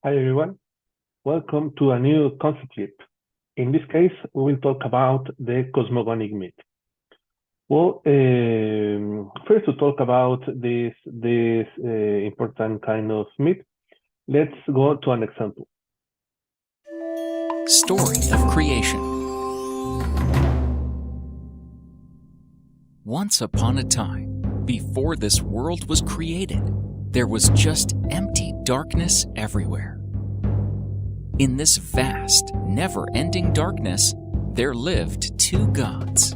Hi everyone, welcome to a new concept clip. In this case, we will talk about the cosmogonic myth. Well, first to talk about this important kind of myth, let's go to an example. Story of Creation. Once upon a time, before this world was created, there was just empty darkness everywhere. In this vast, never-ending darkness, there lived two gods,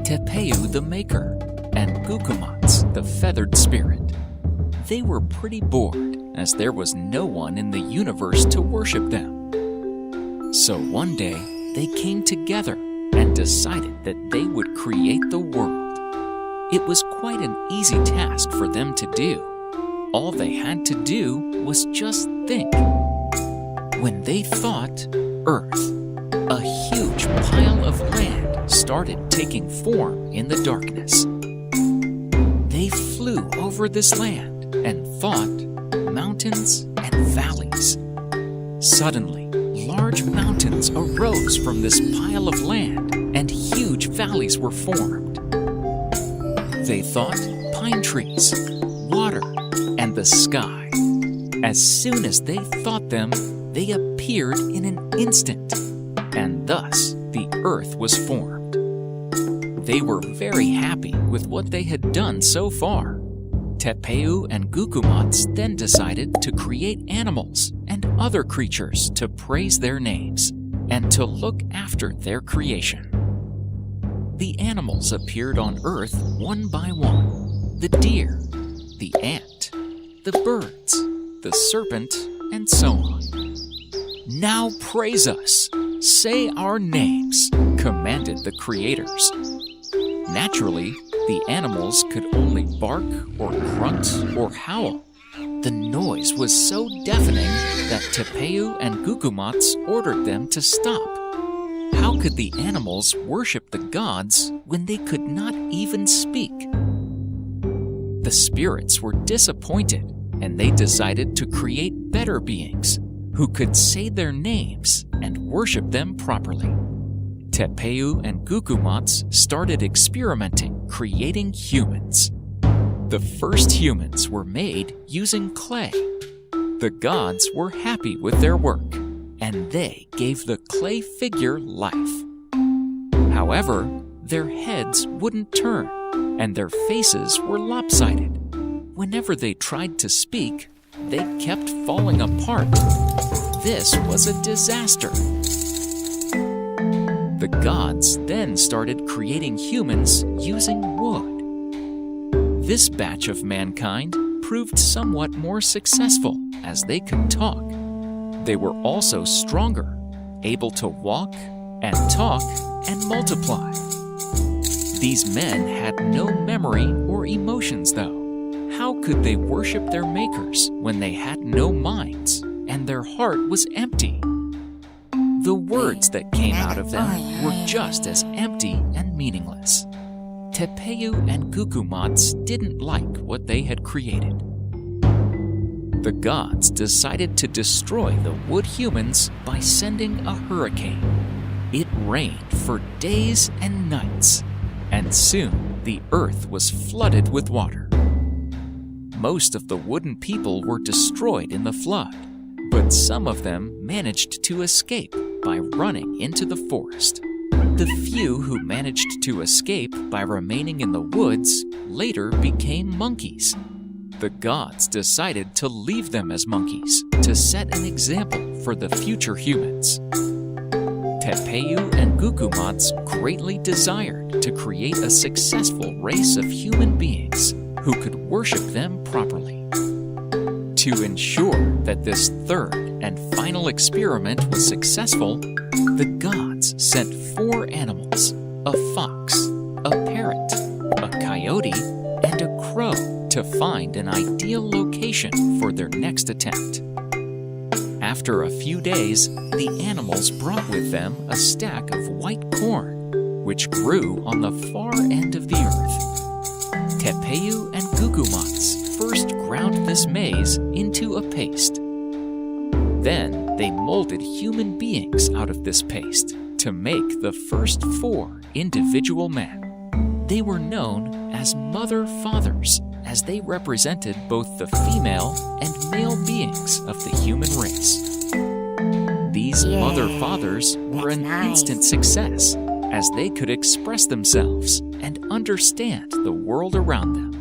Tepeu the Maker and Gukumats the Feathered Spirit. They were pretty bored, as there was no one in the universe to worship them. So one day, they came together and decided that they would create the world. It was quite an easy task for them to do. All they had to do was just think. When they thought, Earth, a huge pile of land started taking form in the darkness. They flew over this land and thought mountains and valleys. Suddenly, large mountains arose from this pile of land and huge valleys were formed. They thought pine trees, water, and the sky. As soon as they thought them, they appeared in an instant, and thus the earth was formed. They were very happy with what they had done so far. Tepeu and Gukumats then decided to create animals and other creatures to praise their names and to look after their creation. The animals appeared on earth one by one: the deer, the ant, the birds, the serpent, and so on. "Now praise us, say our names," commanded the creators. Naturally, the animals could only bark or grunt or howl. The noise was so deafening that Tepeu and Gukumats ordered them to stop. How could the animals worship the gods when they could not even speak? The spirits were disappointed, and they decided to create better beings who could say their names and worship them properly. Tepeu and Gukumats started experimenting, creating humans. The first humans were made using clay. The gods were happy with their work, and they gave the clay figure life. However, their heads wouldn't turn, and their faces were lopsided. Whenever they tried to speak, they kept falling apart. This was a disaster. The gods then started creating humans using wood. This batch of mankind proved somewhat more successful as they could talk. They were also stronger, able to walk and talk and multiply. These men had no memory or emotions, though. How could they worship their makers when they had no minds and their heart was empty? The words that came out of them were just as empty and meaningless. Tepeu and Gukumats didn't like what they had created. The gods decided to destroy the wood humans by sending a hurricane. It rained for days and nights, and soon the earth was flooded with water. Most of the wooden people were destroyed in the flood, but some of them managed to escape by running into the forest. The few who managed to escape by remaining in the woods later became monkeys. The gods decided to leave them as monkeys to set an example for the future humans. Tepeu and Gukumats greatly desired to create a successful race of human beings who could worship them properly. To ensure that this third and final experiment was successful, the gods sent 4 animals: a fox, a parrot, a coyote, and a crow to find an ideal location for their next attempt. After a few days, the animals brought with them a stack of white corn, which grew on the far end of the earth. Tepeu and Gukumats first ground this maize into a paste. Then they molded human beings out of this paste to make the first 4 individual men. They were known as mother-fathers, as they represented both the female and male beings of the human race. These mother-fathers were an instant success, as they could express themselves and understand the world around them.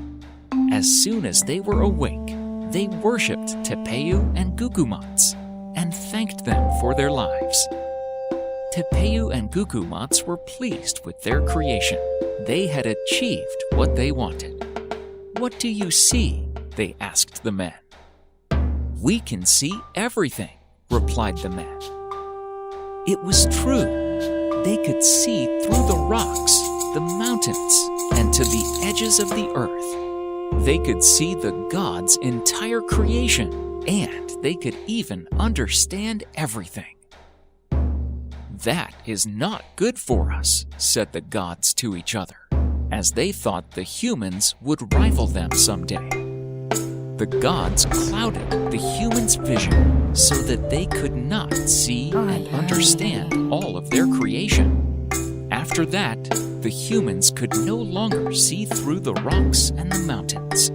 As soon as they were awake, they worshipped Tepeyu and Gugumots and thanked them for their lives. Tepeyu and Gugumots were pleased with their creation. They had achieved what they wanted. "What do you see?" they asked the men. "We can see everything," replied the men. It was true. They could see through the rocks, the mountains, and to the edges of the earth. They could see the gods' entire creation, and they could even understand everything. "That is not good for us," said the gods to each other, as they thought the humans would rival them someday. The gods clouded the humans' vision so that they could not see and understand all of their creation. After that, the humans could no longer see through the rocks and the mountains.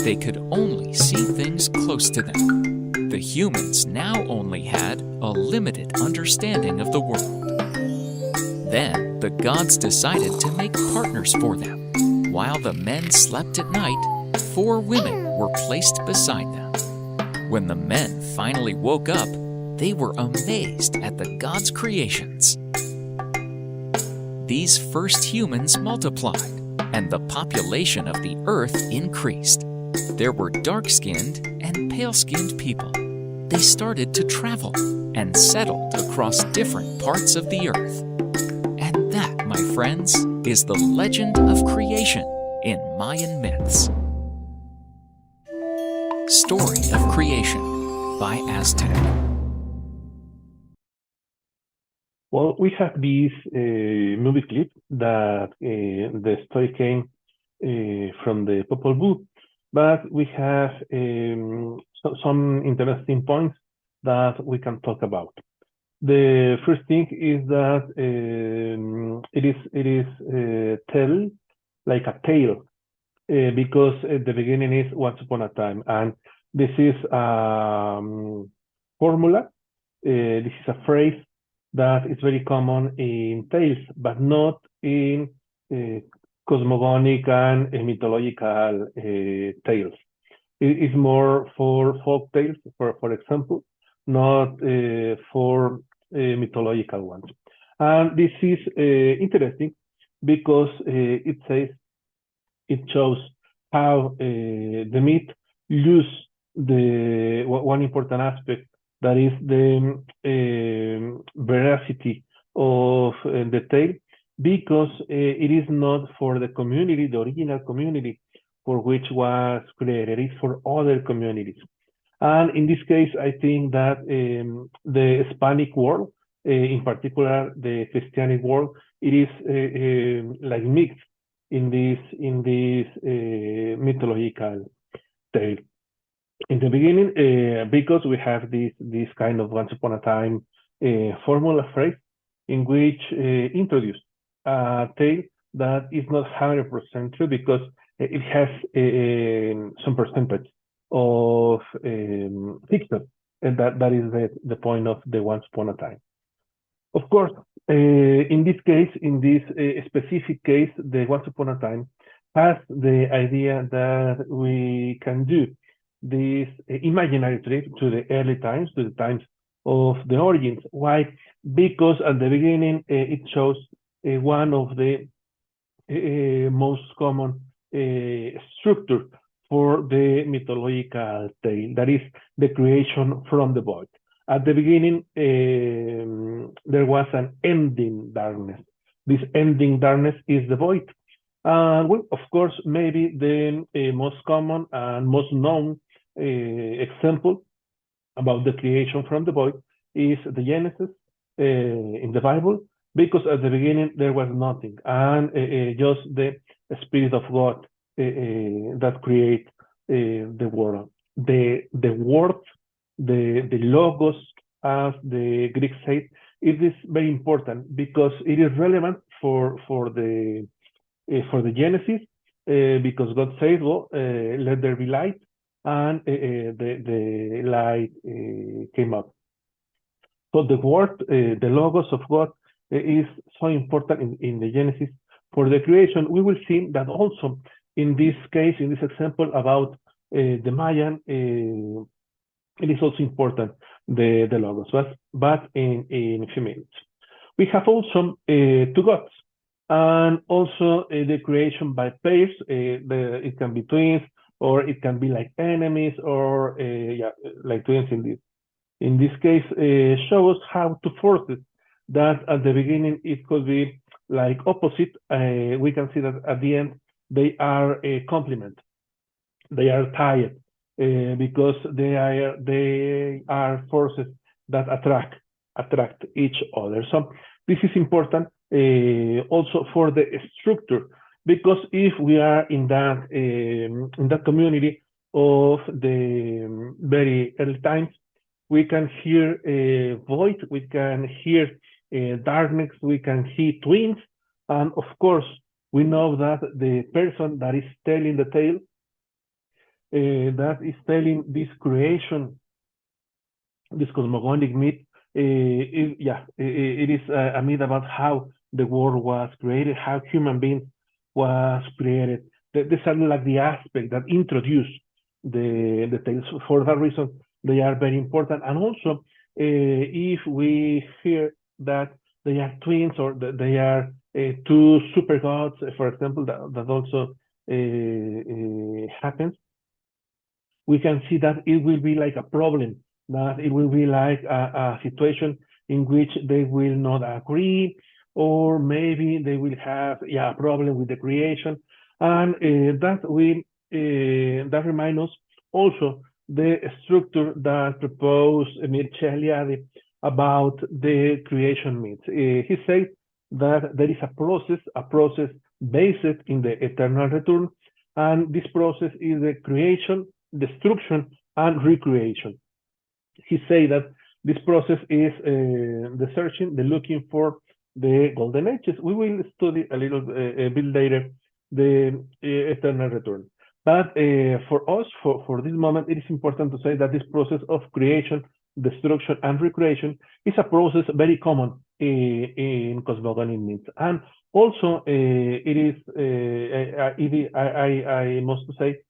They could only see things close to them. The humans now only had a limited understanding of the world. Then the gods decided to make partners for them. While the men slept at night, 4 women were placed beside them. When the men finally woke up, they were amazed at the gods' creations. These first humans multiplied, and the population of the earth increased. There were dark-skinned and pale-skinned people. They started to travel and settled across different parts of the earth. And that, my friends, is the legend of creation in Mayan myths. Story of Creation by Aztec. Well, we have this movie clip that the story came from the Popol Vuh, but we have some interesting points that we can talk about. The first thing is that it is tell like a tale because the beginning is once upon a time, and this is formula. This is a phrase that is very common in tales, but not in cosmogonic and mythological tales. It is more for folk tales, for example, not for mythological ones. And this is interesting because it shows how the myth use the one important aspect, that is the veracity of the tale, because it is not for the community, the original community for which was created, it's for other communities. And in this case, I think that the Hispanic world, in particular the Christianic world, it is like mixed in this mythological tale. In the beginning, because we have this kind of once upon a time formula phrase in which introduce a tale that is not 100% true, because it has some percentage of fiction, and that is the point of the once upon a time. Of course, in this case, in this specific case, the once upon a time has the idea that we can do this imaginary trip to the early times, to the times of the origins. Why? Because at the beginning, it shows one of the most common structure for the mythological tale, that is the creation from the void. At the beginning, there was an ending darkness. This ending darkness is the void. Well, of course, maybe the most common and most known example about the creation from the void is the Genesis in the Bible, because at the beginning there was nothing, and just the Spirit of God that create the world. The word, the logos as the Greeks said, it is very important because it is relevant for the Genesis, because God says, well, let there be light, and the light came up. So the word, the logos of God, is so important in the Genesis for the creation. We will see that also in this case, in this example about the Mayan, it is also important, the logos, but in a few minutes. We have also two gods, and also the creation by pairs. It can be twins, or it can be like enemies, or yeah, like twins in this case, shows how to force it. That at the beginning it could be like opposite. We can see that at the end they are a complement. They are tied because they are forces that attract each other. So this is important also for the structure, because if we are in that community of the very early times, we can hear void, we can hear darkness, we can hear twins, and of course we know that the person that is telling the tale, that is telling this creation, this cosmogonic myth, it is a myth about how the world was created, how human beings was created. These are like the aspect that introduce the tales. For that reason, they are very important. And also, if we hear that they are twins, or that they are two super gods, for example, that also happens, we can see that it will be like a problem, that it will be like a situation in which they will not agree, or maybe they will have a problem with the creation, and that reminds us also the structure that proposed Mircea Eliade about the creation myth. He said that there is a process based in the eternal return, and this process is the creation, destruction, and recreation. He say that this process is the searching, the looking for the golden ages. We will study a bit later the eternal return. But for us, for this moment, it is important to say that this process of creation, destruction, and recreation is a process very common in cosmogonic myths. And also, I must say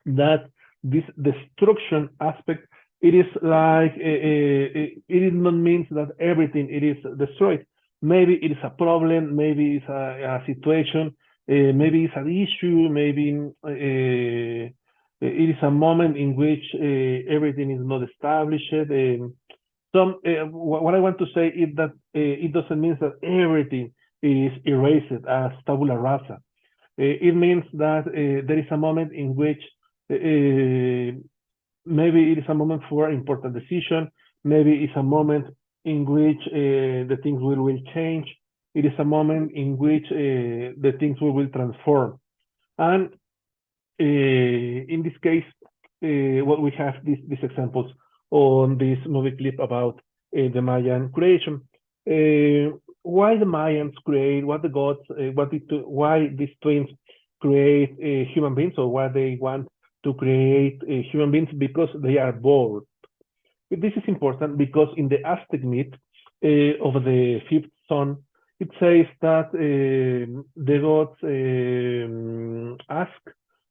that this destruction aspect, it is like it is not means that everything it is destroyed. Maybe it is a problem, maybe it's a situation, maybe it's an issue, maybe it is a moment in which everything is not established. What I want to say is that it doesn't mean that everything is erased as tabula rasa. It means that there is a moment in which maybe it is a moment for important decision. Maybe it's a moment in which the things will change. It is a moment in which the things will transform. And in this case, what we have these examples on this movie clip about the Mayan creation. Why the Mayans create, what the gods, why these twins create human beings, or why they want to create human beings? Because they are bored. This is important because in the Aztec myth of the fifth son, it says that the gods ask,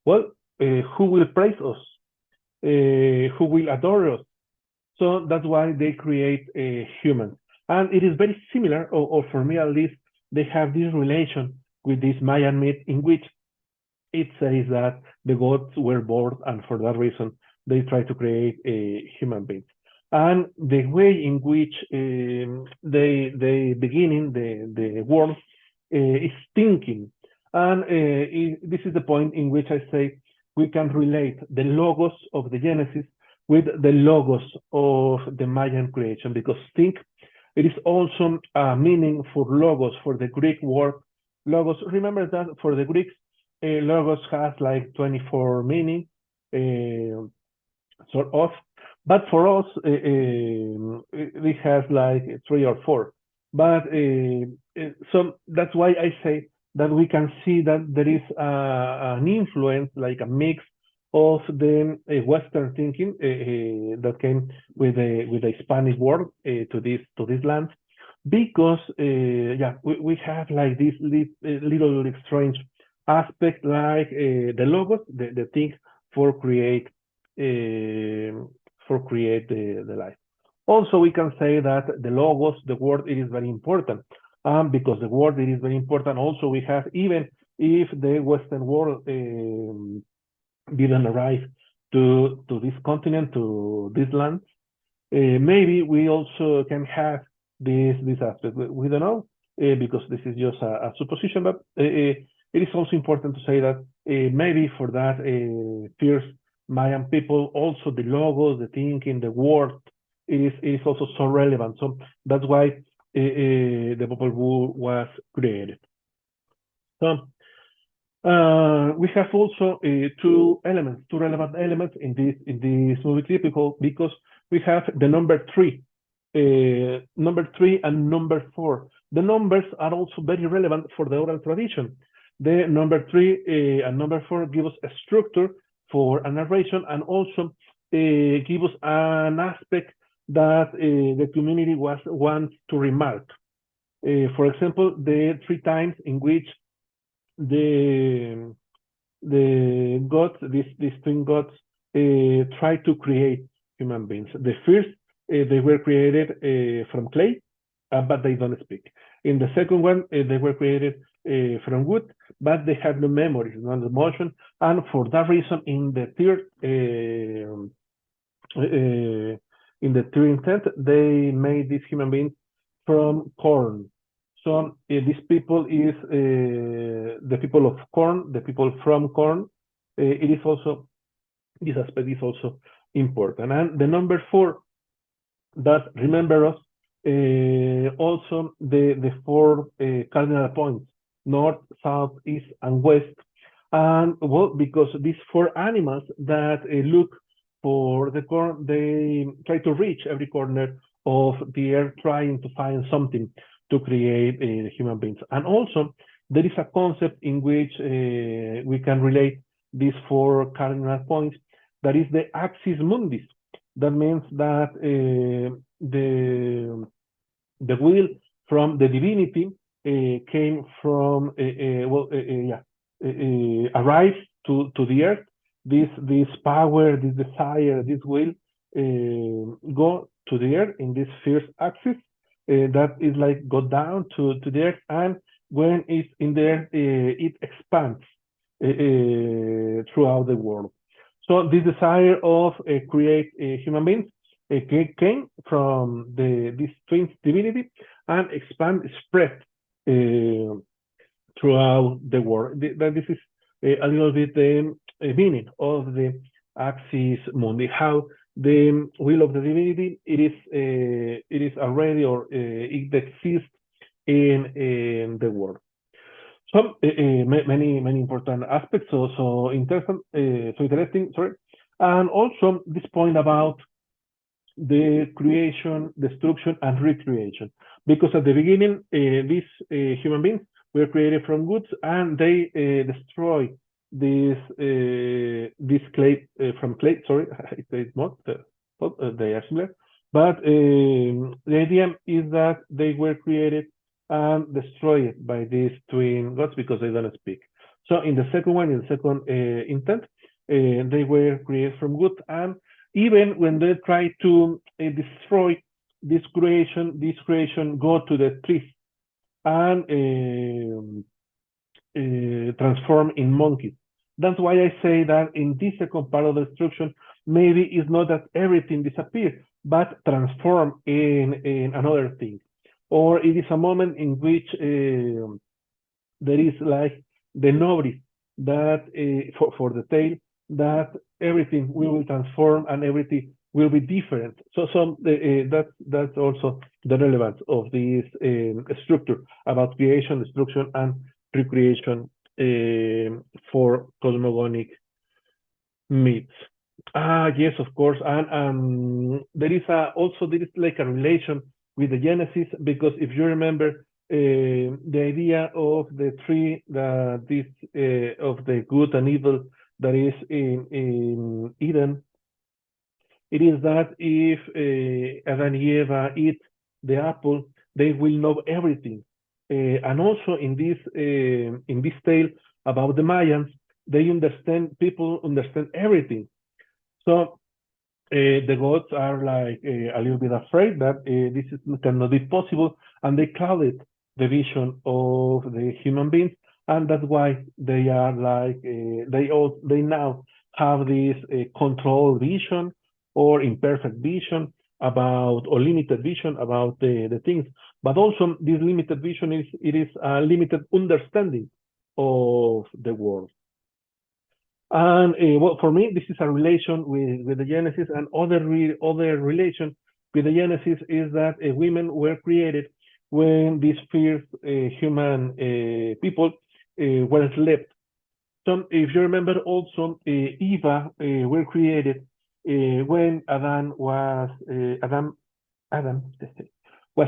well, who will praise us? Who will adore us? So that's why they create humans. And it is very similar, or for me at least, they have this relation with this Mayan myth in which it says that the gods were bored, and for that reason, they try to create human beings. And the way in which they beginning the world is thinking. And this is the point in which I say we can relate the logos of the Genesis with the logos of the Mayan creation, because think, it is also a meaning for logos, for the Greek word logos. Remember that for the Greeks, logos has like 24 meaning, sort of, But for us, it has like 3 or 4. But so that's why I say that we can see that there is an influence, like a mix of the Western thinking that came with the Spanish world to this land, because yeah, we have like this little strange aspect, like the logos, the thing for create uh, the life. Also, we can say that the logos, the word, it is very important. Because the word, it is very important. Also, we have, even if the Western world didn't arrive to this continent, to this land, maybe we also can have this aspect. We don't know, because this is just a supposition, but it is also important to say that maybe for that first Mayan people, also the logos, the thinking, the word, it is also so relevant. So that's why the Popol Vuh was created. So we have also two relevant elements in this movie clip, because we have the number three and number 4. The numbers are also very relevant for the oral tradition. The number 3 and number 4 give us a structure for a narration, and also give us an aspect that the community wants to remark. For example, the 3 times in which the gods, these twin gods, try to create human beings. The first, they were created from clay, but they don't speak. In the second one, they were created from wood, but they have no memories, no emotion, and for that reason, in the third intent, they made these human beings from corn. So these people is the people of corn, the people from corn. It is also, this aspect is also important. And the number 4, that remember us also the 4 cardinal points: north, south, east, and west. And well, because these 4 animals that look for the corn, they try to reach every corner of the earth, trying to find something to create human beings. And also, there is a concept in which we can relate these 4 cardinal points, that is the axis mundis. That means that the will from the divinity came from arrives to the earth. This power, this desire, this will go to the earth in this first axis. That is like go down to the earth, and when it's in there, it expands throughout the world. So this desire of create human beings came from this twin divinity, and spread throughout the world. This is a little bit the meaning of the axis mundi, how the will of the divinity, it is already, or it exists in the world. So many important aspects. So interesting. Sorry, and also this point about the creation, destruction, and recreation, because at the beginning these human beings were created from woods, and they destroy this clay from clay. Sorry, it's not they are similar, but the idea is that they were created and destroyed by these twin gods because they don't speak. So in the second one, in the second intent, they were created from wood, and even when they try to destroy this creation go to the trees and transform in monkeys. That's why I say that in this second part of the destruction, maybe it's not that everything disappears, but transform in another thing. Or it is a moment in which there is like the notice that for the tale, that everything will transform and everything will be different. So that's also the relevance of this structure about creation, destruction, and recreation for cosmogonic myths. Yes, of course. And there is like a relation with the Genesis, because if you remember, the idea of the tree, that this of the good and evil that is in Eden, it is that if Adam and Eve eat the apple, they will know everything. And also in this tale about the Mayans, people understand everything. So the gods are like a little bit afraid that cannot be possible, and they clouded the vision of the human beings, and that's why they are like they now have this controlled vision or imperfect vision about, or limited vision about the things. But also this limited vision is a limited understanding of the world. And well, for me, this is a relation with the Genesis, and other relation with the Genesis is that women were created when these first human people were enslaved. So, if you remember, also Eva were created when Adam was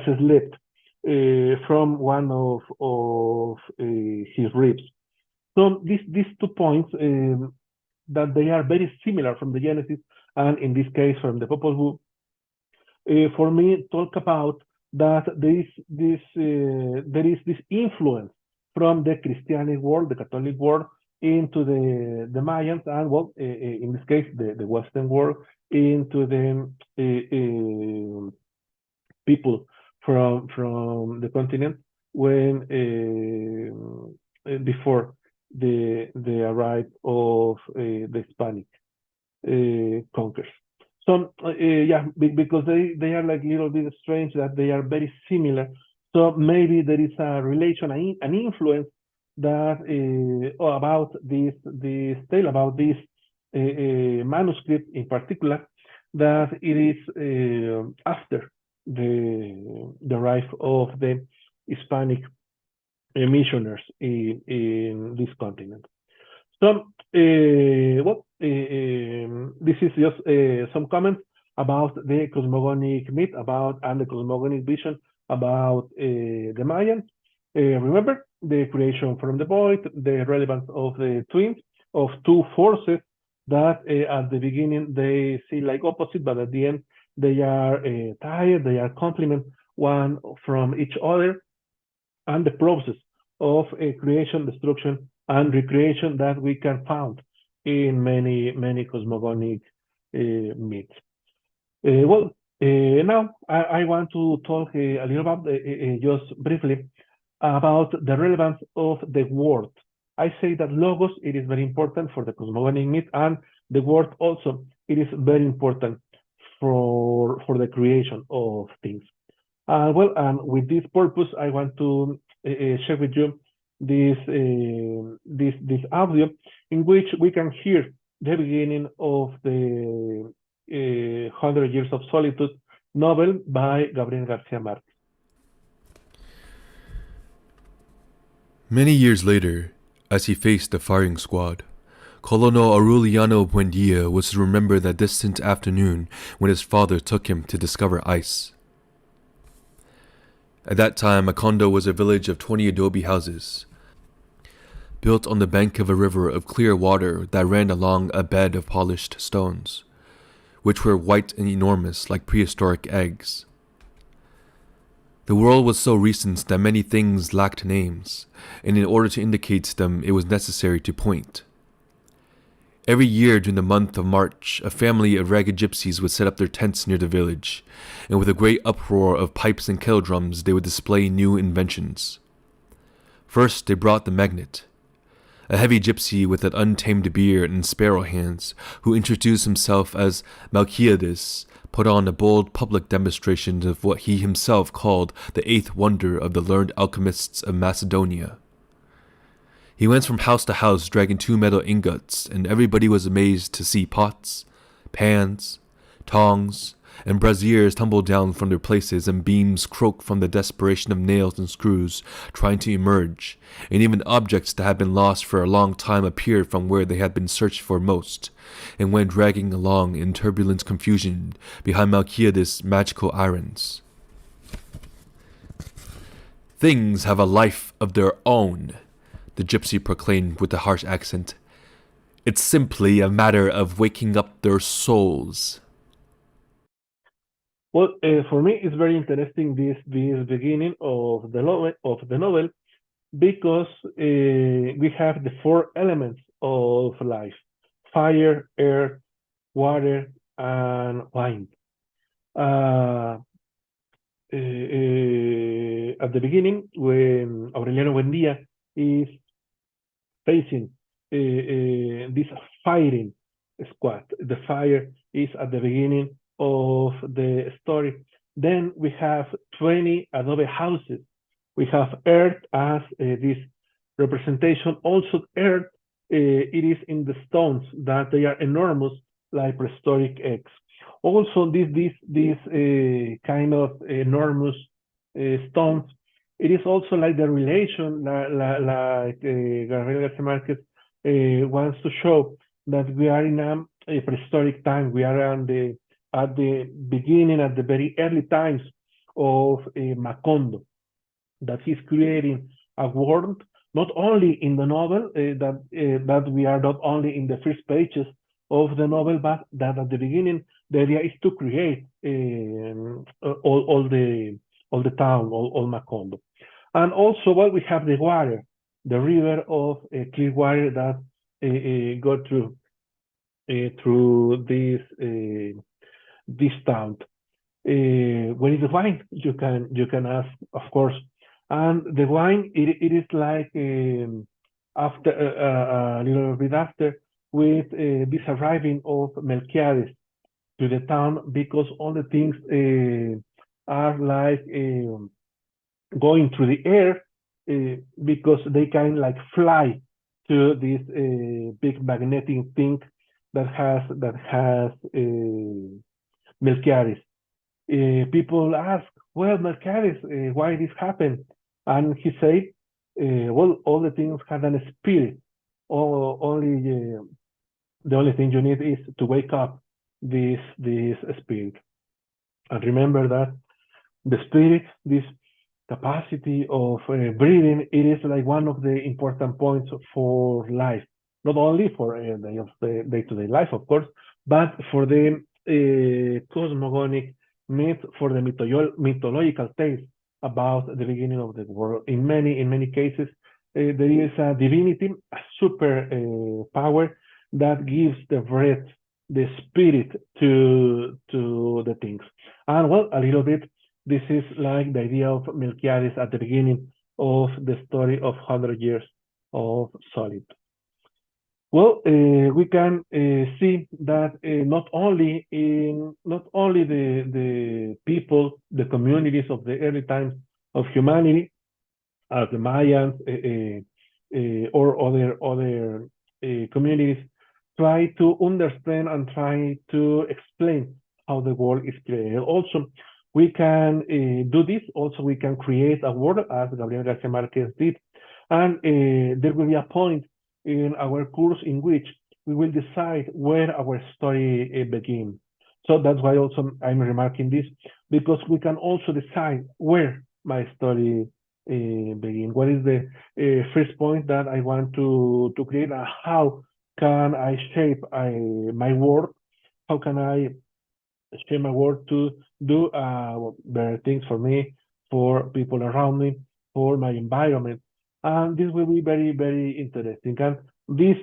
enslaved from one of his ribs. So these 2 points, that they are very similar from the Genesis, and in this case from the Popol Vuh, for me talk about that there is this influence from the Christianic world, the Catholic world, into the Mayans, and well, in this case the Western world, into the people from the continent when before the arrival of the Hispanic conquerors. So yeah, because they are like a little bit strange, that they are very similar. So maybe there is a relation, an influence that about this tale, about this manuscript in particular, that it is after the rise of the Hispanic missioners in this continent. So, this is just some comments about the cosmogonic myth about and the cosmogonic vision about the Mayans. Remember the creation from the void, the relevance of the twins, of two forces that at the beginning they see like opposite, but at the end they are tired, they are complement one from each other, and the process of creation, destruction, and recreation that we can find in many cosmogonic myths. Well, now I want to talk a little about, just briefly, about the relevance of the word. I say that logos, it is very important for the cosmogonic myth, and the word also, it is very important for the creation of things. Well, and with this purpose, I want to share with you this audio in which we can hear the beginning of the 100 Years of Solitude novel by Gabriel Garcia Marquez. Many years later, as he faced the firing squad, Colonel Aureliano Buendia was to remember that distant afternoon when his father took him to discover ice. At that time, Macondo was a village of 20 adobe houses, built on the bank of a river of clear water that ran along a bed of polished stones, which were white and enormous like prehistoric eggs. The world was so recent that many things lacked names, and in order to indicate them, it was necessary to point. Every year during the month of March, a family of ragged gypsies would set up their tents near the village, and with a great uproar of pipes and kettle drums, they would display new inventions. First, they brought the magnet, a heavy gypsy with an untamed beard and sparrow hands, who introduced himself as Melchiades, put on a bold public demonstration of what he himself called the eighth wonder of the learned alchemists of Macedonia. He went from house to house dragging 2 metal ingots, and everybody was amazed to see pots, pans, tongs, and braziers tumble down from their places, and beams croak from the desperation of nails and screws trying to emerge, and even objects that had been lost for a long time appeared from where they had been searched for most, and went dragging along in turbulent confusion behind Melchiades' magical irons. "Things have a life of their own," the gypsy proclaimed with a harsh accent. "It's simply a matter of waking up their souls." Well, for me, it's very interesting this beginning of the novel because we have the four elements of life: fire, air, water, and wine. At the beginning, when Aureliano Buendía is facing this fighting squad, the fire is at the beginning of the story. Then we have 20 adobe houses. We have earth as this representation. Also, earth, it is in the stones that they are enormous, like prehistoric eggs. Also, this kind of enormous stones, it is also like the relation, like Gabriel Garcia Marquez wants to show that we are in a prehistoric time. We are at the beginning, at the very early times of Macondo, that he's creating a world, not only in the novel, that we are not only in the first pages of the novel, but that at the beginning, the idea is to create all the town, all Macondo. And also, well, we have the water, the river of clear water that go through this town. Where is the wine? You can ask, of course. And the wine, it is like after a little bit after, with this arriving of Melquiades to the town, because all the things are like going through the air, because they can like fly to this big magnetic thing that has Melquiades. People ask, well, Melquiades, why this happened? And he said, well, all the things have a spirit. The only thing you need is to wake up this spirit. And remember that the spirit, this capacity of breathing, it is like one of the important points for life, not only for the day-to-day life, of course, but for the cosmogonic myth, for the mythological tales about the beginning of the world. In many cases, there is a divinity, a super power that gives the breath, the spirit to the things. And well, a little bit, this is like the idea of Melquiades at the beginning of the story of 100 Years of Solitude. Well, we can see that not only the people, the communities of the early times of humanity, as the Mayans or other communities, try to understand and try to explain how the world is created. Also, we can do this. Also, we can create a world, as Gabriel Garcia Marquez did, and there will be a point in our course in which we will decide where our story begins. So that's why also I'm remarking this, because we can also decide where my story begins. What is the first point that I want to create, and how can I shape my world? How can I shape my world to do better things for me, for people around me, for my environment? And this will be very, very interesting. And this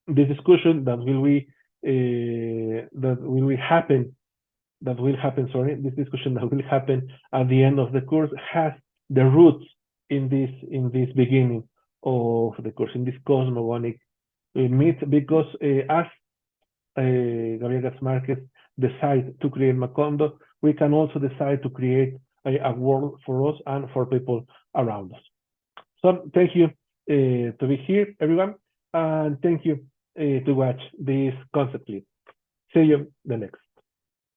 discussion that will happen, this discussion that will happen at the end of the course has the roots in this beginning of the course, in this cosmogonic myth, because as Gabriel Garcia Marquez decide to create Macondo, we can also decide to create a world for us and for people around us. So thank you to be here, everyone, and thank you to watch this concept clip. See you the next.